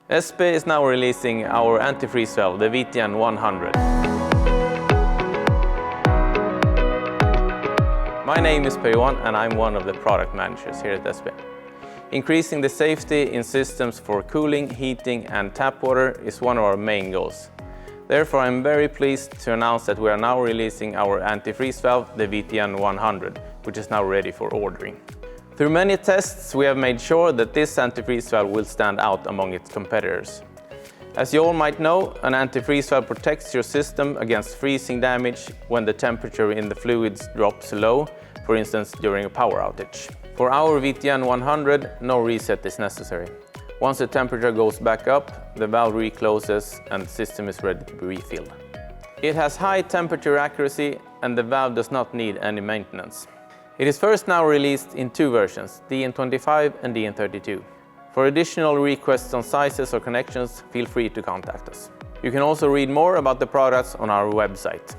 ESBE is now releasing our antifreeze valve, the VTN100. My name is Per-Johan and I'm one of the product managers here at ESBE. Increasing the safety in systems for cooling, heating and tap water is one of our main goals. Therefore, I'm very pleased to announce that we are now releasing our antifreeze valve, the VTN100, which is now ready for ordering. Through many tests, we have made sure that this antifreeze valve will stand out among its competitors. As you all might know, an antifreeze valve protects your system against freezing damage when the temperature in the fluids drops low, for instance during a power outage. For our VTN100, no reset is necessary. Once the temperature goes back up, the valve recloses and the system is ready to be refilled. It has high temperature accuracy and the valve does not need any maintenance. It is first now released in two versions, DN25 and DN32. For additional requests on sizes or connections, feel free to contact us. You can also read more about the products on our website.